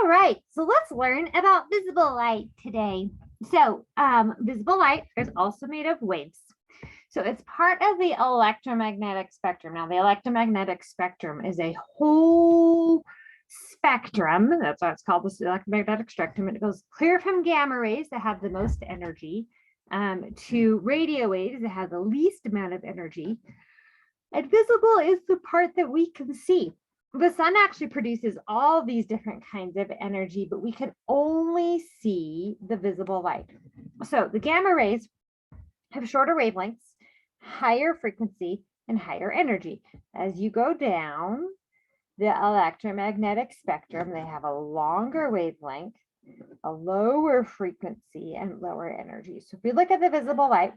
All right, so let's learn about visible light today. So visible light is also made of waves. So it's part of the electromagnetic spectrum. Now, the electromagnetic spectrum is a whole spectrum. That's why it's called the electromagnetic spectrum. It goes clear from gamma rays that have the most energy to radio waves that have the least amount of energy. And visible is the part that we can see. The sun actually produces all these different kinds of energy, but we can only see the visible light. So the gamma rays have shorter wavelengths, higher frequency, and higher energy. As you go down the electromagnetic spectrum, they have a longer wavelength, a lower frequency, and lower energy. So if we look at the visible light,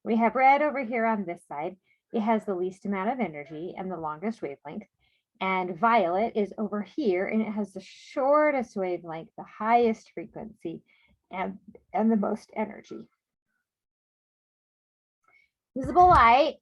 we have red over here on this side. It has the least amount of energy and the longest wavelength. And violet is over here, and it has the shortest wavelength, the highest frequency, and the most energy. Visible light,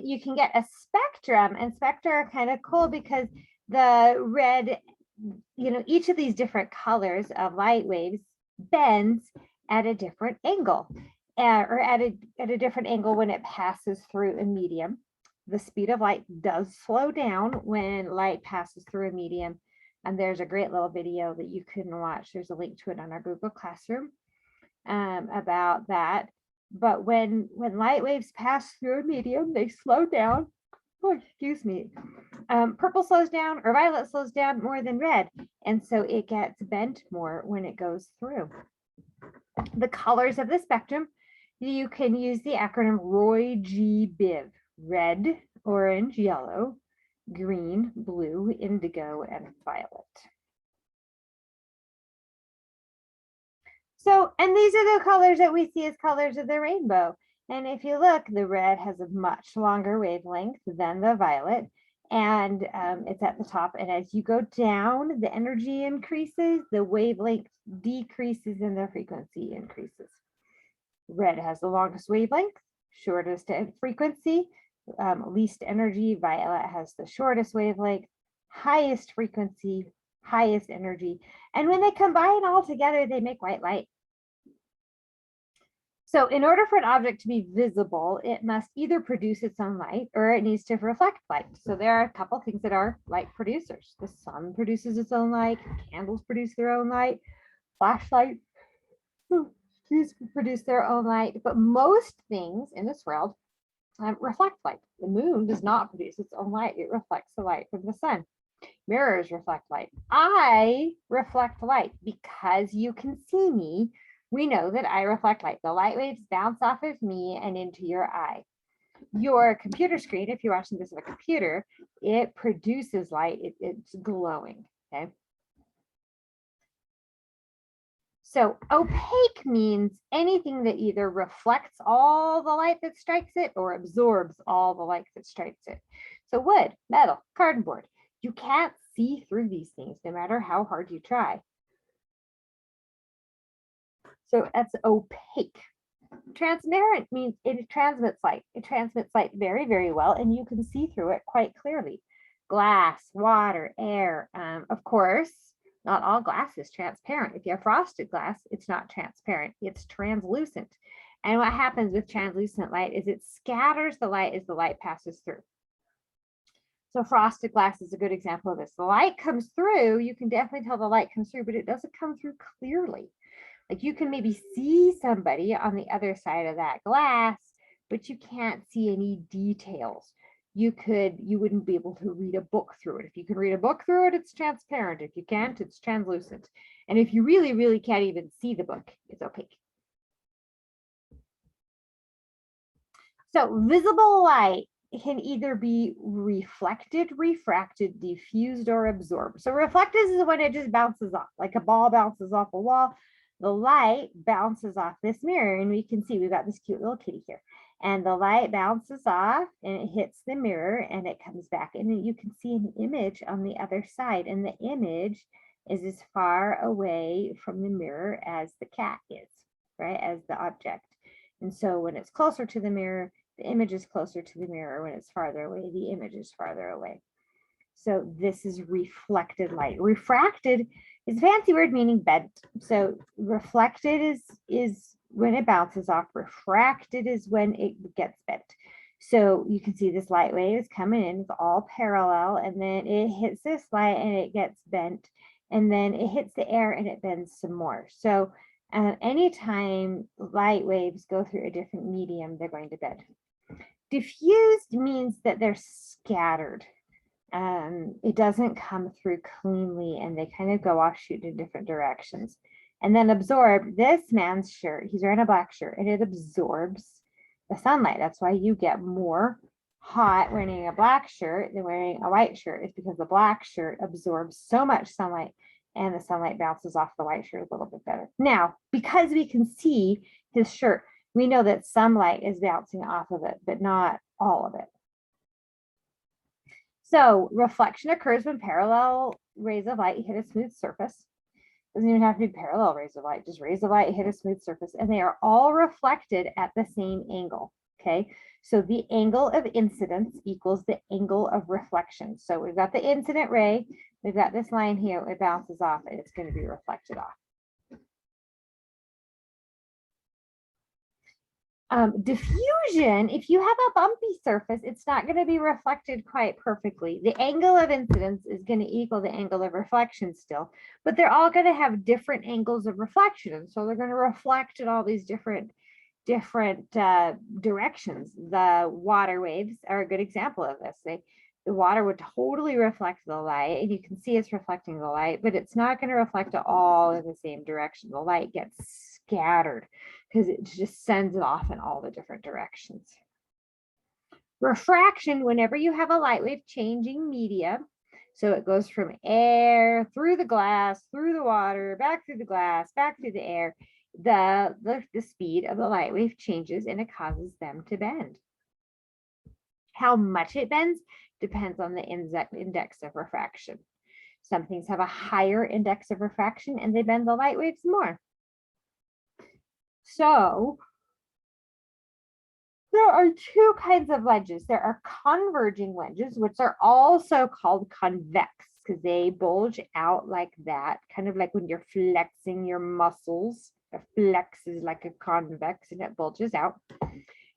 you can get a spectrum, and spectra are kind of cool because the red, each of these different colors of light waves bends at a different angle, or at a different angle when it passes through a medium. The speed of light does slow down when light passes through a medium. And there's a great little video that you can watch. There's a link to it on our Google Classroom about that. But when light waves pass through a medium, they slow down. Oh, excuse me. Purple slows down, or violet slows down more than red. And so it gets bent more when it goes through. The colors of the spectrum, you can use the acronym Roy G. Biv. Red, orange, yellow, green, blue, indigo, and violet. So, and these are the colors that we see as colors of the rainbow. And if you look, the red has a much longer wavelength than the violet, and it's at the top. And as you go down, the energy increases, the wavelength decreases, and the frequency increases. Red has the longest wavelength, shortest frequency, least energy. Violet has the shortest wavelength, highest frequency, highest energy. And when they combine all together, they make white light. So in order for an object to be visible, it must either produce its own light or it needs to reflect light. So there are a couple things that are light producers. The sun produces its own light, candles produce their own light, flashlights produce their own light, but most things in this world reflect light. The moon does not produce its own light. It reflects the light from the sun. Mirrors reflect light. I reflect light because you can see me. We know that I reflect light. The light waves bounce off of me and into your eye. Your computer screen, if you're watching this on a computer, it produces light. It's glowing, okay? So opaque means anything that either reflects all the light that strikes it or absorbs all the light that strikes it. So wood, metal, cardboard, you can't see through these things no matter how hard you try. So that's opaque. Transparent means it transmits light. It transmits light very, very well, and you can see through it quite clearly. Glass, water, air, of course. Not all glass is transparent. If you have frosted glass, it's not transparent, it's translucent. And what happens with translucent light is it scatters the light as the light passes through. So frosted glass is a good example of this. The light comes through, you can definitely tell the light comes through, but it doesn't come through clearly. Like you can maybe see somebody on the other side of that glass, but you can't see any details. You wouldn't be able to read a book through it. If you can read a book through it, it's transparent. If you can't, it's translucent. And if you really, really can't even see the book, it's opaque. So visible light can either be reflected, refracted, diffused, or absorbed. So reflected is when it just bounces off, like a ball bounces off a wall. The light bounces off this mirror, and we can see we've got this cute little kitty here. And the light bounces off and it hits the mirror and it comes back, and you can see an image on the other side, and the image is as far away from the mirror as the cat is, right, as the object. And so when it's closer to the mirror, the image is closer to the mirror. When it's farther away, the image is farther away. So this is reflected light. Refracted It's a fancy word meaning bent. So reflected is when it bounces off. Refracted is when it gets bent. So you can see this light wave is coming in, it's all parallel, and then it hits this light and it gets bent, and then it hits the air and it bends some more. So anytime light waves go through a different medium, they're going to bend. Diffused means that they're scattered. It doesn't come through cleanly and they kind of go offshoot in different directions. And then absorb, this man's shirt, he's wearing a black shirt, and it absorbs the sunlight. That's why you get more hot wearing a black shirt than wearing a white shirt. It's because the black shirt absorbs so much sunlight and the sunlight bounces off the white shirt a little bit better. Now, because we can see his shirt, we know that some light is bouncing off of it, but not all of it. So reflection occurs when parallel rays of light hit a smooth surface. Doesn't even have to be parallel rays of light, just rays of light hit a smooth surface, and they are all reflected at the same angle. Okay, so the angle of incidence equals the angle of reflection. So we've got the incident ray, we've got this line here, it bounces off and it's going to be reflected off. Diffusion, if you have a bumpy surface, it's not going to be reflected quite perfectly. The angle of incidence is going to equal the angle of reflection still, but they're all going to have different angles of reflection. So they're going to reflect in all these different directions. The water waves are a good example of this. The water would totally reflect the light, and you can see it's reflecting the light, but it's not going to reflect it all in the same direction. The light gets scattered because it just sends it off in all the different directions. Refraction, whenever you have a light wave changing media, so it goes from air through the glass, through the water, back through the glass, back through the air, the speed of the light wave changes and it causes them to bend. How much it bends depends on the index of refraction. Some things have a higher index of refraction and they bend the light waves more. So there are two kinds of wedges. There are converging wedges, which are also called convex because they bulge out like that, kind of like when you're flexing your muscles. A flex is like a convex and it bulges out.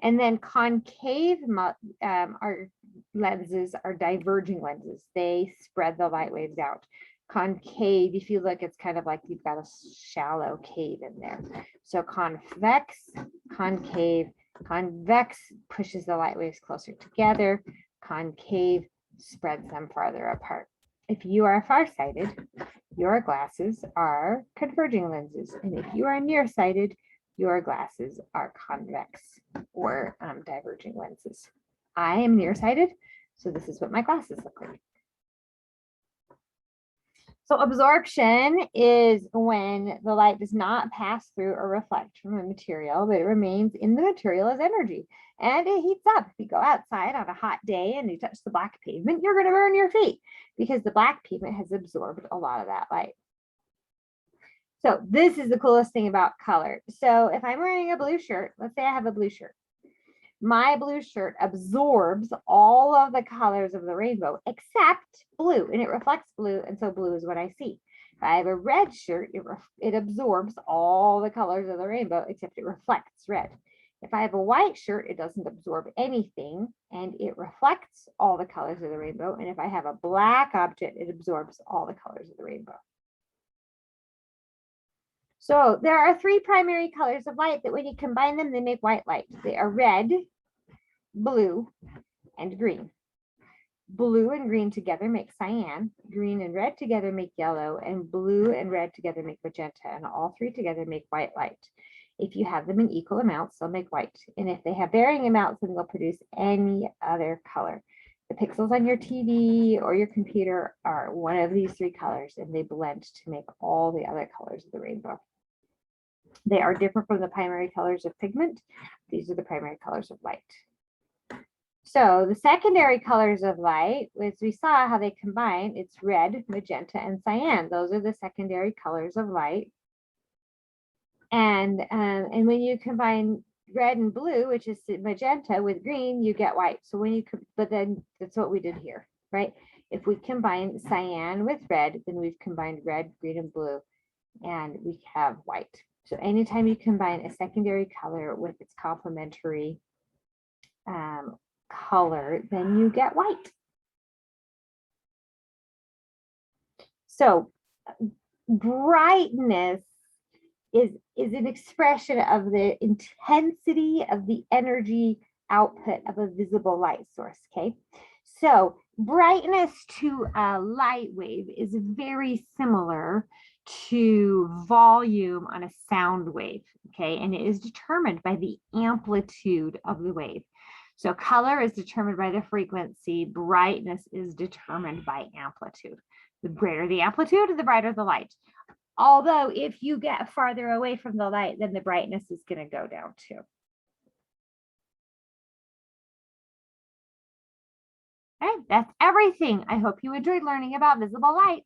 And then concave lenses are diverging lenses. They spread the light waves out. Concave, you feel like it's kind of like you've got a shallow cave in there. So convex, concave, convex pushes the light waves closer together. Concave spreads them farther apart. If you are farsighted, your glasses are converging lenses. And if you are nearsighted, your glasses are convex or diverging lenses. I am nearsighted, so this is what my glasses look like. So absorption is when the light does not pass through or reflect from a material, but it remains in the material as energy. And it heats up. If you go outside on a hot day and you touch the black pavement, you're going to burn your feet because the black pavement has absorbed a lot of that light. So this is the coolest thing about color. So if I'm wearing a blue shirt, let's say I have a blue shirt. My blue shirt absorbs all of the colors of the rainbow except blue, and it reflects blue, and so blue is what I see. If I have a red shirt, it absorbs all the colors of the rainbow except it reflects red. If I have a white shirt, it doesn't absorb anything and it reflects all the colors of the rainbow. And if I have a black object, it absorbs all the colors of the rainbow. So there are three primary colors of light that when you combine them, they make white light. They are red, blue, and green. Blue and green together make cyan, green and red together make yellow, and blue and red together make magenta, and all three together make white light. If you have them in equal amounts, they'll make white. And if they have varying amounts, then they'll produce any other color. The pixels on your TV or your computer are one of these three colors, and they blend to make all the other colors of the rainbow. They are different from the primary colors of pigment. These are the primary colors of light. So the secondary colors of light, as we saw how they combine, it's red, magenta, and cyan. Those are the secondary colors of light. And when you combine red and blue, which is magenta, with green, you get white. So when you, but then that's what we did here, right? If we combine cyan with red, then we've combined red, green, and blue, and we have white. So anytime you combine a secondary color with its complementary color, then you get white. So brightness is an expression of the intensity of the energy output of a visible light source, okay? So brightness to a light wave is very similar to volume on a sound wave, okay? And it is determined by the amplitude of the wave. So color is determined by the frequency, brightness is determined by amplitude. The greater the amplitude, the brighter the light. Although if you get farther away from the light, then the brightness is going to go down too. All right, that's everything. I hope you enjoyed learning about visible light.